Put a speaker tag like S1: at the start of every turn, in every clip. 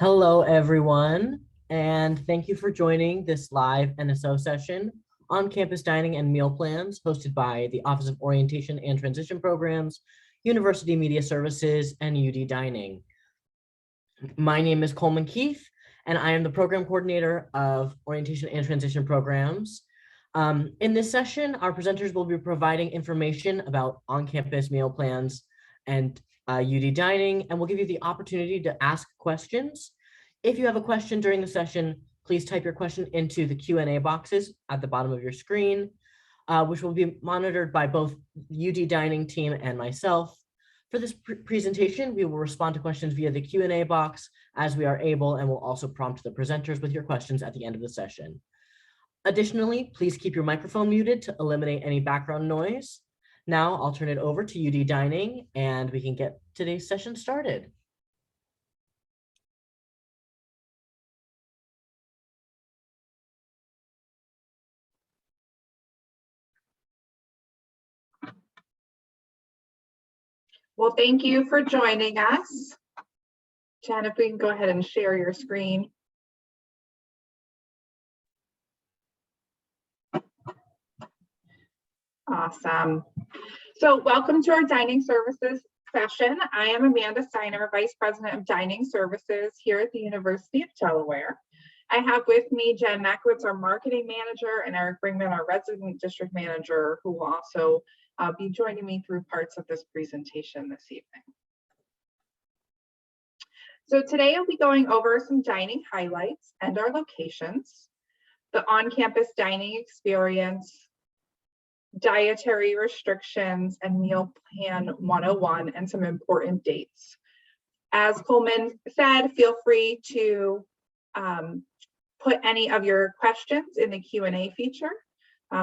S1: Hello, everyone, and thank you for joining this live NSO session on campus dining and meal plans hosted by the Office of Orientation and Transition Programs, University Media Services, and UD Dining. My name is Coleman Keith, and I am the Program Coordinator of Orientation and Transition Programs. In this session, our presenters will be providing information about on-campus meal plans and UD Dining, and we'll give you the opportunity to ask questions. If you have a question during the session, please type your question into the Q&A boxes at the bottom of your screen, which will be monitored by both the UD Dining team and myself. For this presentation, we will respond to questions via the Q&A box as we are able, and will also prompt the presenters with your questions at the end of the session. Additionally, please keep your microphone muted to eliminate any background noise. Now I'll turn it over to UD Dining and we can get today's session started.
S2: Well, thank you for joining us. Jen, if we can go ahead and share your screen. Awesome. So welcome to our dining services session. I am Amanda Steiner, Vice President of Dining Services here at the University of Delaware. I have with me Jen Meckwitz, our Marketing Manager, and Eric Bringman, our Resident District Manager, who will also be joining me through parts of this presentation this evening. So today I'll be going over some dining highlights and our locations, the on-campus dining experience, dietary restrictions, and meal plan 101, and some important dates. As Coleman said, feel free to put any of your questions in the Q&A feature.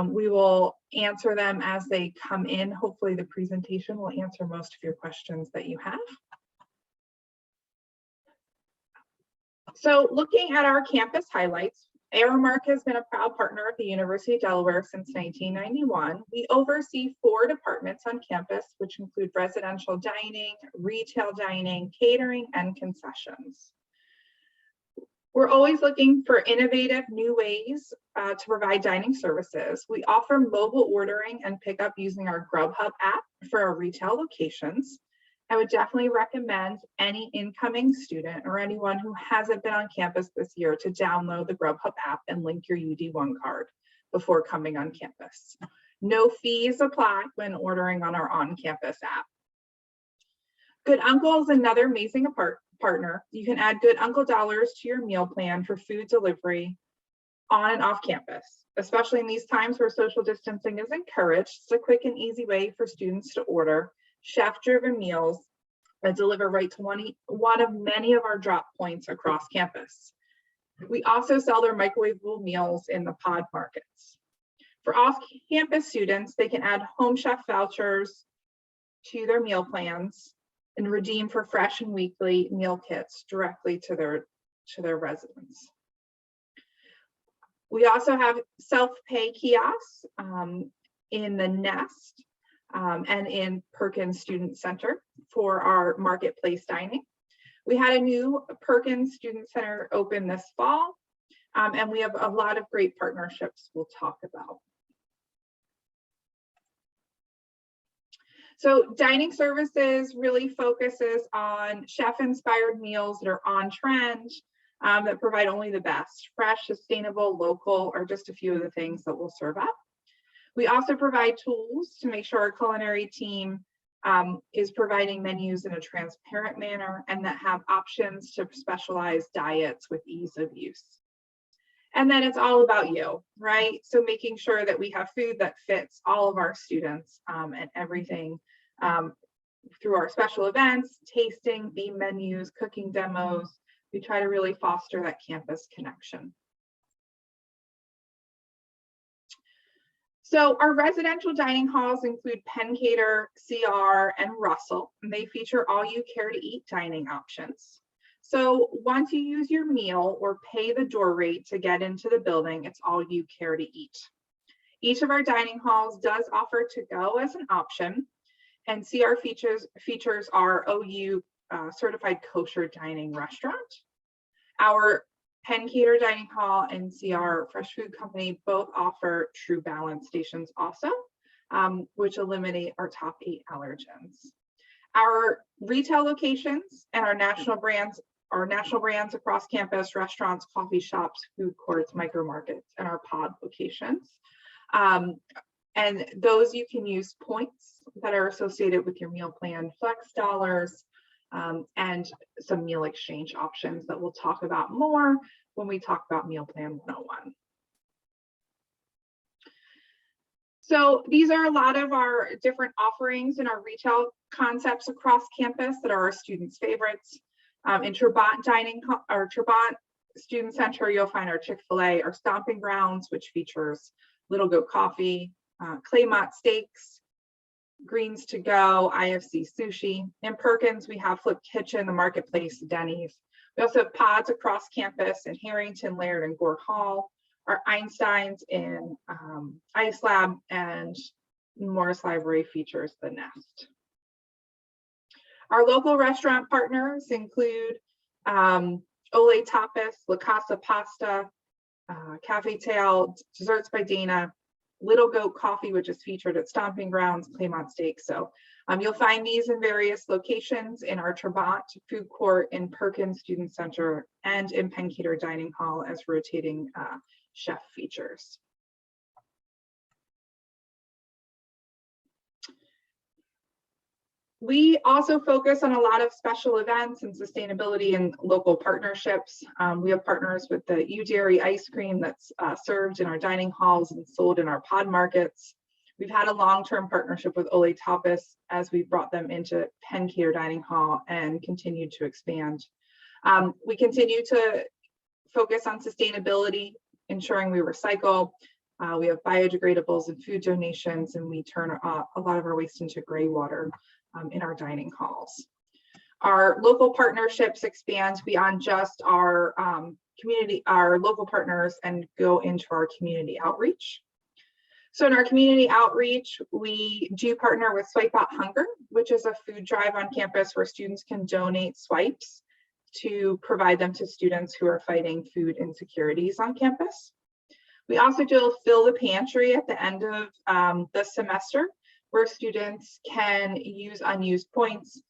S2: We will answer them as they come in. Hopefully the presentation will answer most of your questions that you have. So looking at our campus highlights, Aramark has been a proud partner of the University of Delaware since 1991. We oversee 4 departments on campus, which include residential dining, retail dining, catering, and concessions. We're always looking for innovative new ways to provide dining services. We offer mobile ordering and pickup using our Grubhub app for our retail locations. I would definitely recommend any incoming student or anyone who hasn't been on campus this year to download the Grubhub app and link your UD1 card before coming on campus. No fees apply when ordering on our on-campus app. Good Uncle is another amazing partner. You can add Good Uncle dollars to your meal plan for food delivery on and off campus, especially in these times where social distancing is encouraged. It's a quick and easy way for students to order chef-driven meals that deliver right to one of many of our drop points across campus. We also sell their microwavable meals in the pod markets. For off-campus students, they can add home chef vouchers to their meal plans and redeem for fresh and weekly meal kits directly to their residents. We also have self-pay kiosks in the Nest and in Perkins Student Center for our marketplace dining. We had a new Perkins Student Center open this fall, and we have a lot of great partnerships we'll talk about. So dining services really focuses on chef-inspired meals that are on trend, that provide only the best. Fresh, sustainable, local are just a few of the things that we'll serve up. We also provide tools to make sure our culinary team is providing menus in a transparent manner and that have options to specialized diets with ease of use. And then it's all about you, right? So making sure that we have food that fits all of our students and everything through our special events, tasting, theme menus, cooking demos. We try to really foster that campus connection. So our residential dining halls include Pencader, CR, and Russell, and they feature all you care to eat dining options. So once you use your meal or pay the door rate to get into the building, it's all you care to eat. Each of our dining halls does offer to-go as an option, and CR features our OU certified kosher dining restaurant. Our Penn Cater Dining Hall and CR Fresh Food Company both offer True Balance stations also, which eliminate our top 8 allergens. Our retail locations and our national brands across campus, restaurants, coffee shops, food courts, micro markets, and our pod locations. And those you can use points that are associated with your meal plan, flex dollars, and some meal exchange options that we'll talk about more when we talk about Meal Plan 101. So these are a lot of our different offerings in our retail concepts across campus that are our students' favorites. In Trabant Student Center, you'll find our Chick-fil-A, our Stomping Grounds, which features Little Goat Coffee, Claymont Steaks, Greens to Go, IFC Sushi. In Perkins, we have Flip Kitchen, the Marketplace, Denny's. We also have pods across campus in Harrington, Laird, and Gore Hall. Our Einsteins in Ice Lab, and Morris Library features the Nest. Our local restaurant partners include Ole Tapas, La Casa Pasta, Cafe Tail, Desserts by Dana, Little Goat Coffee, which is featured at Stomping Grounds, Claymont Steak. So you'll find these in various locations in our Trabant food court, in Perkins Student Center, and in Penn Cater Dining Hall as rotating chef features. We also focus on a lot of special events and sustainability and local partnerships. We have partners with the Dietary ice cream that's served in our dining halls and sold in our pod markets. We've had a long-term partnership with Ole Tapas as we brought them into Penn Cater Dining Hall and continued to expand. We continue to focus on sustainability, ensuring we recycle. We have biodegradables and food donations, and we turn a lot of our waste into gray water in our dining halls. Our local partnerships expand beyond just our our local partners, and go into our community outreach. So in our community outreach, we do partner with Swipe Out Hunger, which is a food drive on campus where students can donate swipes to provide them to students who are fighting food insecurities on campus. We also do Fill the Pantry at the end of the semester, where students can use unused points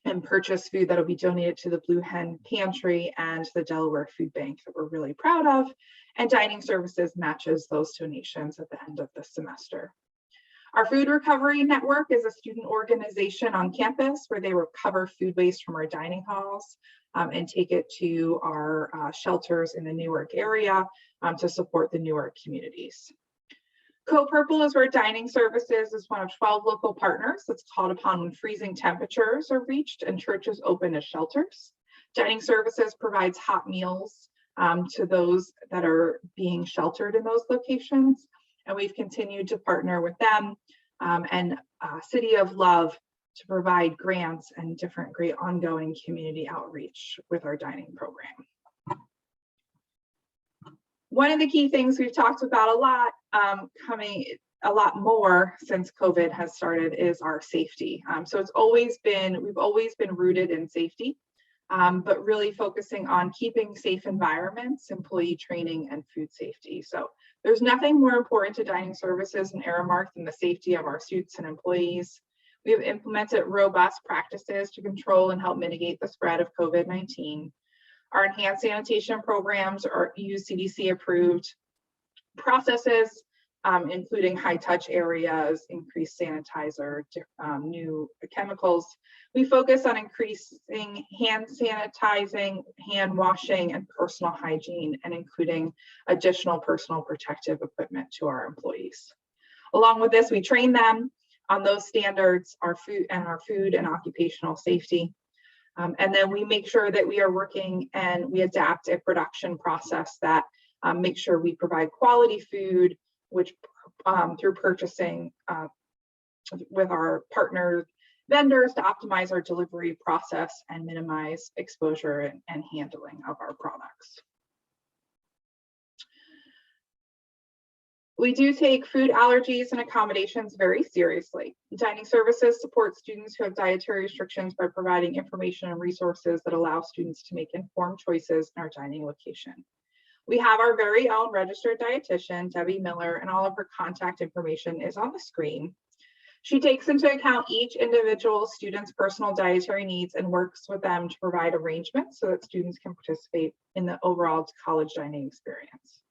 S2: and purchase food that will be donated to the Blue Hen Pantry and the Delaware Food Bank that we're really proud of. And Dining Services matches those donations at the end of the semester. Our Food Recovery Network is a student organization on campus where they recover food waste from our dining halls and take it to our shelters in the Newark area to support the Newark communities. Co-Purple is where Dining Services is one of 12 local partners that's called upon when freezing temperatures are reached and churches open as shelters. Dining Services provides hot meals to those that are being sheltered in those locations. And we've continued to partner with them and City of Love to provide grants and different great ongoing community outreach with our dining program. One of the key things we've talked about a lot, coming a lot more since COVID has started, is our safety. So we've always been rooted in safety, but really focusing on keeping safe environments, employee training, and food safety. So there's nothing more important to Dining Services and Aramark than the safety of our students and employees. We have implemented robust practices to control and help mitigate the spread of COVID-19. Our enhanced sanitation programs use CDC approved processes, including high touch areas, increased sanitizer, new chemicals. We focus on increasing hand sanitizing, hand washing, and personal hygiene, and including additional personal protective equipment to our employees. Along with this, we train them on those standards, our food and occupational safety. And then we make sure that we are working and we adapt a production process that makes sure we provide quality food, which through purchasing with our partner vendors to optimize our delivery process and minimize exposure and handling of our products. We do take food allergies and accommodations very seriously. Dining services support students who have dietary restrictions by providing information and resources that allow students to make informed choices in our dining location. We have our very own registered dietitian, Debbie Miller, and all of her contact information is on the screen. She takes into account each individual student's personal dietary needs and works with them to provide arrangements so that students can participate in the overall college dining experience.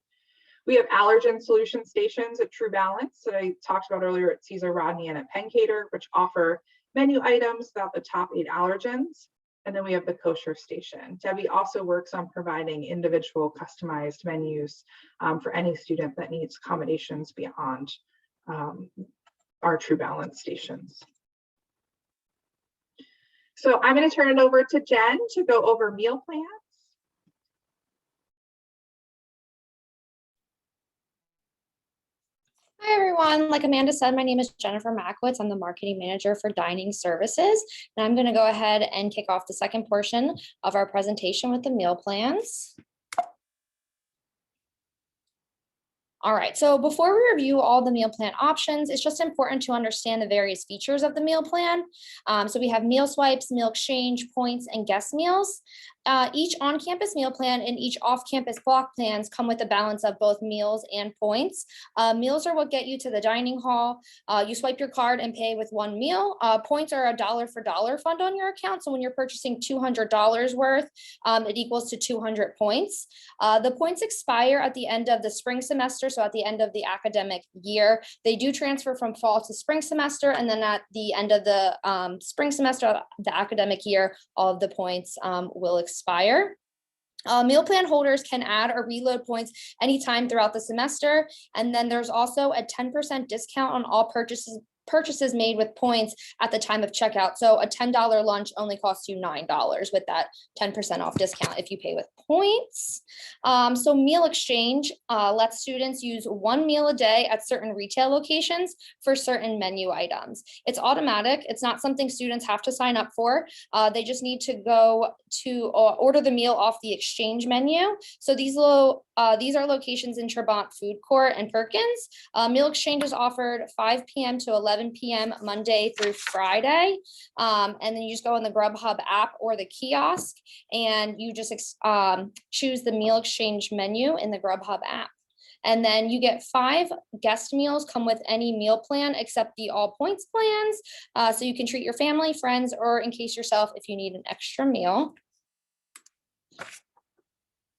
S2: We have allergen solution stations at True Balance that I talked about earlier at Caesar Rodney and at Pencater, which offer menu items about the top 8 allergens. And then we have the kosher station. Debbie also works on providing individual customized menus for any student that needs accommodations beyond our True Balance stations. So I'm going to turn it over to Jen to go over meal plans.
S3: Hi, everyone. Like Amanda said, my name is Jennifer Mackwitz. I'm the marketing manager for dining services. And I'm going to go ahead and kick off the second portion of our presentation with the meal plans. All right, so before we review all the meal plan options, it's just important to understand the various features of the meal plan. So we have meal swipes, meal exchange, points, and guest meals. Each on-campus meal plan and each off-campus block plans come with a balance of both meals and points. Meals are what get you to the dining hall. You swipe your card and pay with one meal. Points are a dollar for dollar fund on your account. So when you're purchasing $200 worth, it equals to 200 points. The points expire at the end of the spring semester. So at the end of the academic year, they do transfer from fall to spring semester. And then at the end of the spring semester, the academic year, all of the points will expire. Meal plan holders can add or reload points anytime throughout the semester. And then there's also a 10% discount on all purchases made with points at the time of checkout. So a $10 lunch only costs you $9 with that 10% off discount if you pay with points. So meal exchange lets students use one meal a day at certain retail locations for certain menu items. It's automatic. It's not something students have to sign up for. They just need to go to order the meal off the exchange menu. So these are locations in Trabant Food Court and Perkins. Meal exchange is offered 5 p.m. to 11 p.m. Monday through Friday. And then you just go in the Grubhub app or the kiosk and you just choose the meal exchange menu in the Grubhub app. And then you get 5 guest meals come with any meal plan except the all points plans. So you can treat your family, friends, or in case yourself if you need an extra meal.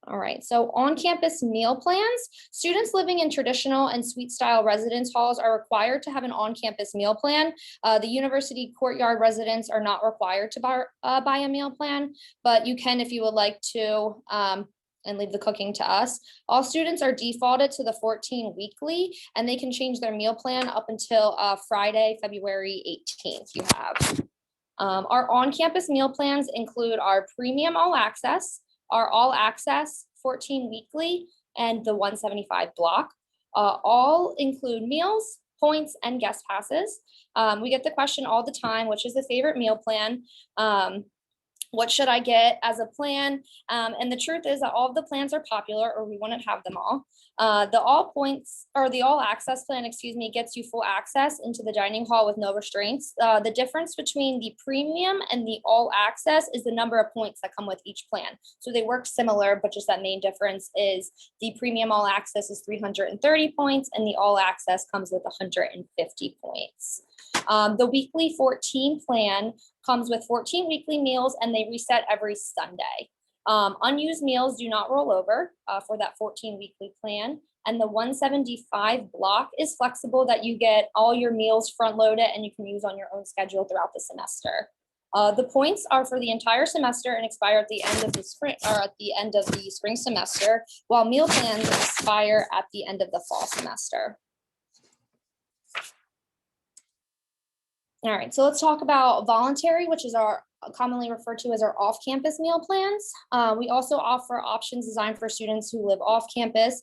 S3: All right, so on-campus meal plans. Students living in traditional and suite-style residence halls are required to have an on-campus meal plan. The university courtyard residents are not required to buy a meal plan, but you can if you would like to and leave the cooking to us. All students are defaulted to the 14 weekly, and they can change their meal plan up until Friday, February 18th. You have. Our on-campus meal plans include our premium all access, our all access 14 weekly, and the 175 block. All include meals, points, and guest passes. We get the question all the time, which is the favorite meal plan? What should I get as a plan? And the truth is that all of the plans are popular, or we wouldn't have them all. The all points or the all access plan, gets you full access into the dining hall with no restraints. The difference between the premium and the all access is the number of points that come with each plan. So they work similar, but just that main difference is the premium all access is 330 points and the all access comes with 150 points. The weekly 14 plan comes with 14 weekly meals and they reset every Sunday. Unused meals do not roll over for that 14 weekly plan. And the 175 block is flexible that you get all your meals front loaded and you can use on your own schedule throughout the semester. The points are for the entire semester and expire at the end of the spring semester, while meal plans expire at the end of the fall semester. All right, so let's talk about voluntary, which is our commonly referred to as our off-campus meal plans. We also offer options designed for students who live off campus.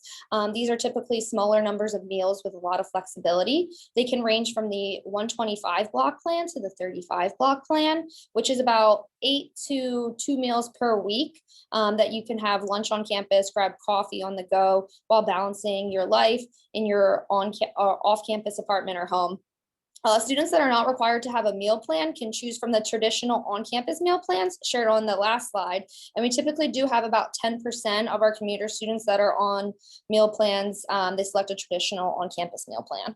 S3: These are typically smaller numbers of meals with a lot of flexibility. They can range from the 125 block plan to the 35 block plan, which is about 8 to 2 meals per week that you can have lunch on campus, grab coffee on the go while balancing your life in your off-campus apartment or home. Students that are not required to have a meal plan can choose from the traditional on-campus meal plans shared on the last slide. And we typically do have about 10% of our commuter students that are on meal plans. They select a traditional on-campus meal plan.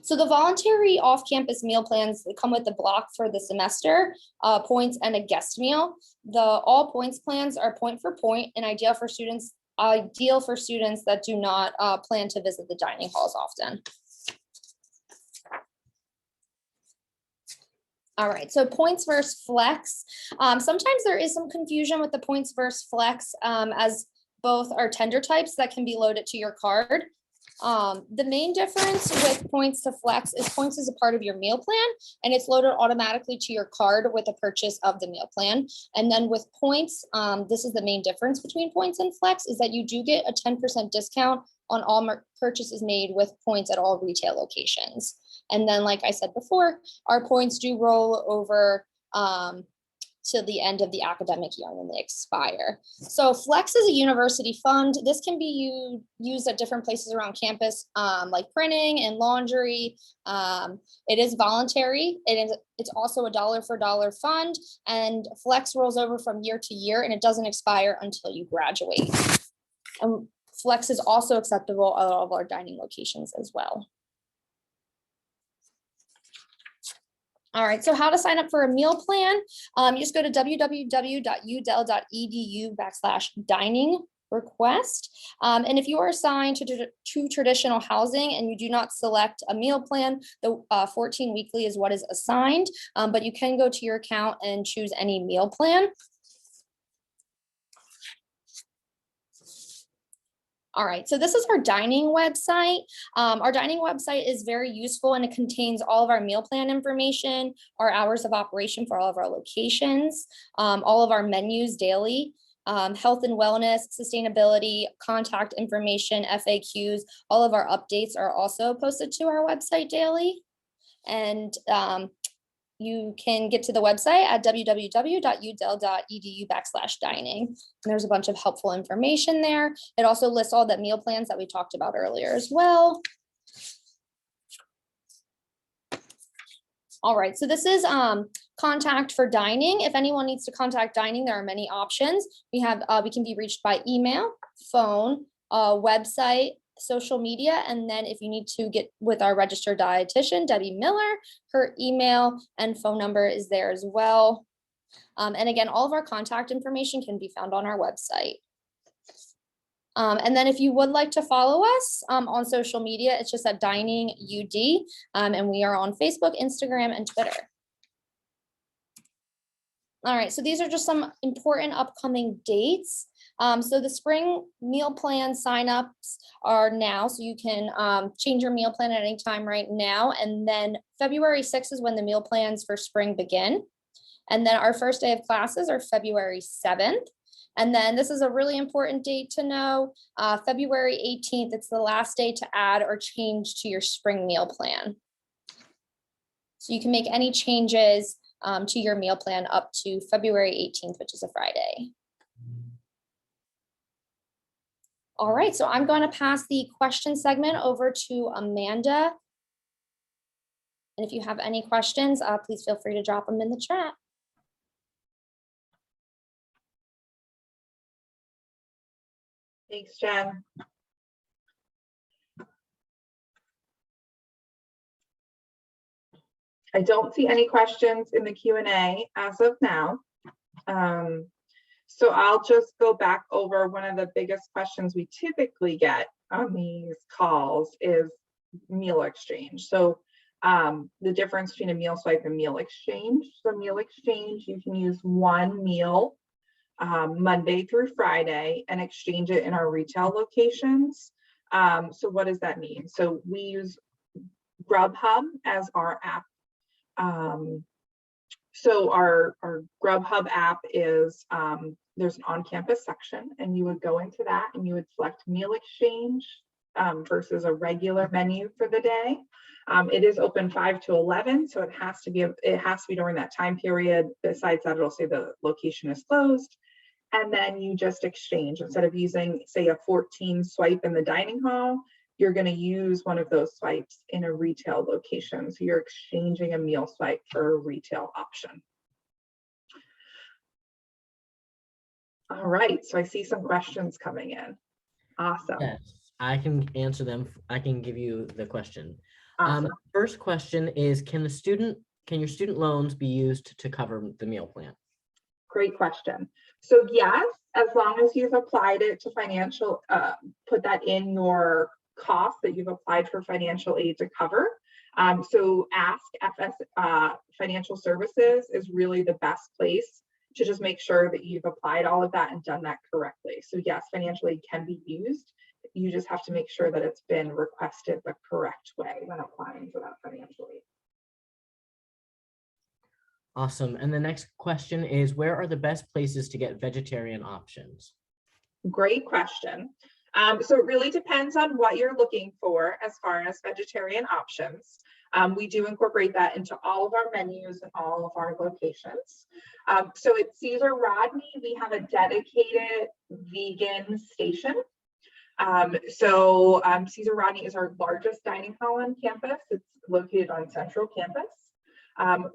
S3: So the voluntary off-campus meal plans come with the block for the semester, points, and a guest meal. The all points plans are point for point and ideal for students that do not plan to visit the dining halls often. All right, so points versus flex. Sometimes there is some confusion with the points versus flex as both are tender types that can be loaded to your card. The main difference with points to flex is points is a part of your meal plan and it's loaded automatically to your card with the purchase of the meal plan. And then with points, this is the main difference between points and flex is that you do get a 10% discount on all purchases made with points at all retail locations. And then, like I said before, our points do roll over to the end of the academic year and then they expire. So Flex is a university fund. This can be used at different places around campus, like printing and laundry. It is voluntary. It's also a dollar for dollar fund, and Flex rolls over from year to year and it doesn't expire until you graduate. Flex is also acceptable at all of our dining locations as well. All right, so how to sign up for a meal plan? You just go to www.udel.edu/dining request. And if you are assigned to traditional housing and you do not select a meal plan, the 14 weekly is what is assigned, but you can go to your account and choose any meal plan. All right, so this is our dining website. Our dining website is very useful and it contains all of our meal plan information, our hours of operation for all of our locations, all of our menus daily, health and wellness, sustainability, contact information, FAQs, all of our updates are also posted to our website daily. And you can get to the website at www.udel.edu/dining. And there's a bunch of helpful information there. It also lists all the meal plans that we talked about earlier as well. All right, so this is contact for dining. If anyone needs to contact dining, there are many options. We can be reached by email, phone, website, social media, and then if you need to get with our registered dietitian, Debbie Miller, her email and phone number is there as well. And again, all of our contact information can be found on our website. And then if you would like to follow us on social media, it's just at Dining UD, and we are on Facebook, Instagram, and Twitter. All right, so these are just some important upcoming dates. So the spring meal plan signups are now, so you can change your meal plan at any time right now. And then February 6th is when the meal plans for spring begin. And then our first day of classes are February 7th. And then this is a really important date to know, February 18th, it's the last day to add or change to your spring meal plan. So you can make any changes to your meal plan up to February 18th, which is a Friday. All right, so I'm going to pass the question segment over to Amanda. And if you have any questions, please feel free to drop them in the chat.
S2: Thanks, Jen. I don't see any questions in the Q&A as of now. So I'll just go back over one of the biggest questions we typically get on these calls is meal exchange. So the difference between a meal swipe and meal exchange. So meal exchange, you can use one meal Monday through Friday and exchange it in our retail locations. So what does that mean? So we use Grubhub as our app So our Grubhub app is, there's an on-campus section, and you would go into that and you would select meal exchange versus a regular menu for the day. It is open 5 to 11, so it has to be during that time period. Besides that, it'll say the location is closed. And then you just exchange. Instead of using, say, a 14 swipe in the dining hall, you're going to use one of those swipes in a retail location. So you're exchanging a meal swipe for a retail option. All right, so I see some questions coming in. Awesome.
S1: Yes, I can answer them. I can give you the question.
S2: Awesome.
S1: First question is, can your student loans be used to cover the meal plan?
S2: Great question. So yes, as long as you've applied it to financial, put that in your cost that you've applied for financial aid to cover. So Ask FS Financial Services is really the best place to just make sure that you've applied all of that and done that correctly. So yes, financial aid can be used. You just have to make sure that it's been requested the correct way when applying for that financial aid.
S1: Awesome. And the next question is, where are the best places to get vegetarian options?
S2: Great question. So it really depends on what you're looking for as far as vegetarian options. We do incorporate that into all of our menus and all of our locations. So at Cesar Rodney, we have a dedicated vegan station. Cesar Rodney is our largest dining hall on campus. It's located on Central Campus.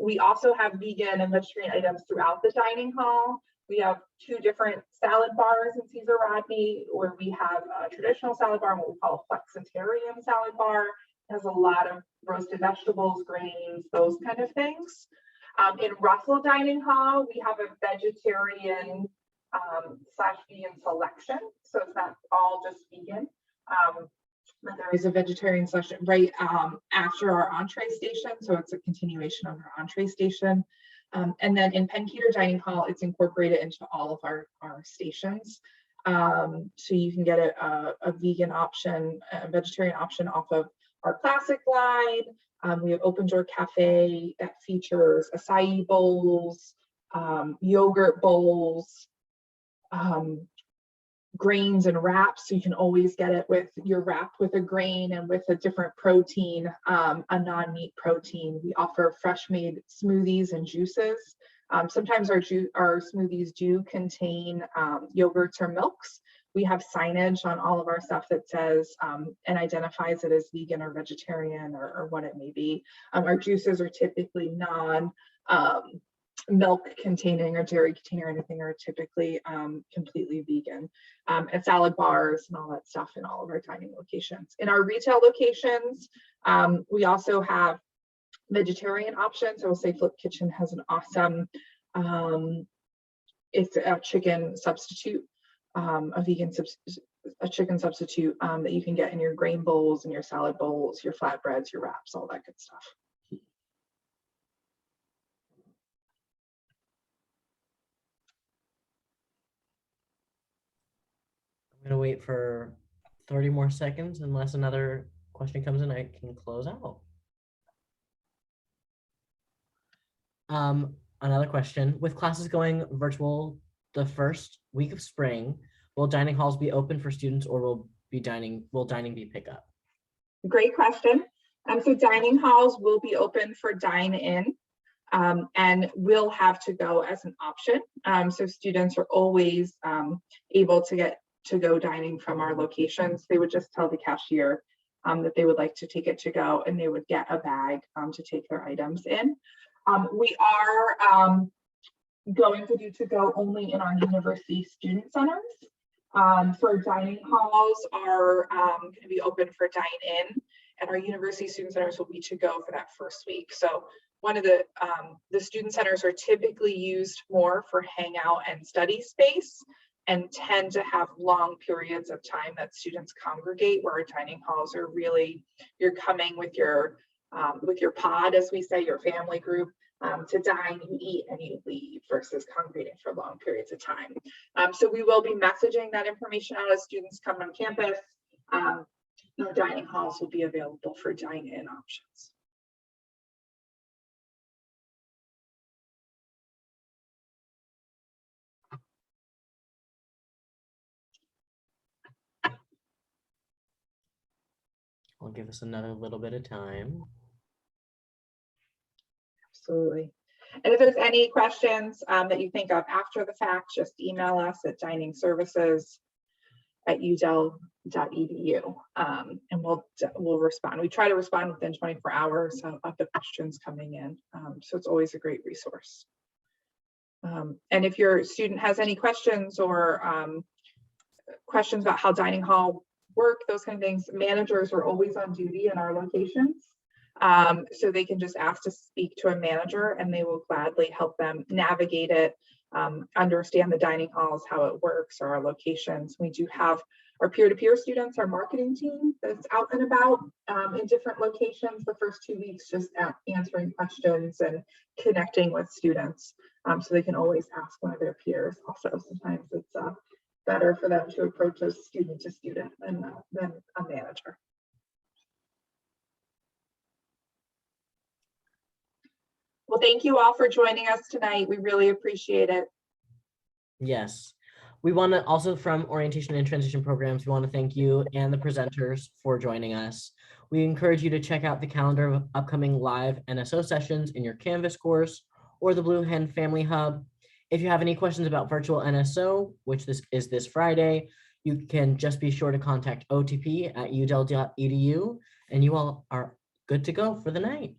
S2: We also have vegan and vegetarian items throughout the dining hall. We have 2 different salad bars in Cesar Rodney, where we have a traditional salad bar and what we call a flexitarian salad bar. It has a lot of roasted vegetables, grains, those kind of things. In Russell Dining Hall, we have a vegetarian / vegan selection. So it's not all just vegan. But there is a vegetarian selection right after our entree station. So it's a continuation of our entree station. And then in Penketer Dining Hall, it's incorporated into all of our stations. So you can get a vegan option, a vegetarian option off of our classic line. We have Open Door Cafe that features acai bowls, yogurt bowls, grains and wraps. So you can always get it with your wrap with a grain and with a different protein, a non-meat protein. We offer fresh made smoothies and juices. Sometimes our smoothies do contain yogurts or milks. We have signage on all of our stuff that says and identifies it as vegan or vegetarian or what it may be. Our juices are typically milk containing or dairy containing or anything, are typically completely vegan, and salad bars and all that stuff in all of our dining locations. In our retail locations, we also have vegetarian options. I will say Flip Kitchen has an awesome, it's a chicken substitute, a chicken substitute that you can get in your grain bowls and your salad bowls, your flatbreads, your wraps, all that good stuff.
S1: I'm gonna wait for 30 more seconds. Unless another question comes in, I can close out. Another question: with classes going virtual the first week of spring, will dining halls be open for students, or will dining be pickup?
S2: Great question. So dining halls will be open for dine-in, and will have to go as an option. So students are always able to get to-go dining from our locations. They would just tell the cashier that they would like to take it to go, and they would get a bag to take their items in. We are going to do to-go only in our university student centers. So our dining halls are going to be open for dine-in, and our university student centers will be to-go for that first week. So one of the student centers are typically used more for hangout and study space, and tend to have long periods of time that students congregate, where our dining halls are really, you're coming with your pod, as we say, your family group, to dine, you eat, and you leave, versus congregating for long periods of time. So we will be messaging that information out as students come on campus. Our dining halls will be available for dine-in options.
S1: I'll give us another little bit of time.
S2: Absolutely. And if there's any questions that you think of after the fact, just email us at diningservices@udel.edu, and we'll respond. We try to respond within 24 hours of the questions coming in, so it's always a great resource. And if your student has any questions or questions about how dining hall work, those kind of things, managers are always on duty in our locations. So they can just ask to speak to a manager and they will gladly help them navigate it, understand the dining halls, how it works, or our locations. We do have our peer-to-peer students, our marketing team that's out and about in different locations the first 2 weeks, just answering questions and connecting with students. So they can always ask one of their peers. Also, sometimes it's better for them to approach a student to student than a manager. Well, thank you all for joining us tonight. We really appreciate it.
S1: Yes. We want to also, from Orientation and Transition Programs, we want to thank you and the presenters for joining us. We encourage you to check out the calendar of upcoming live NSO sessions in your Canvas course or the Blue Hen Family Hub. If you have any questions about virtual NSO, which this is this Friday, you can just be sure to contact OTP at udel.edu, and you all are good to go for the night.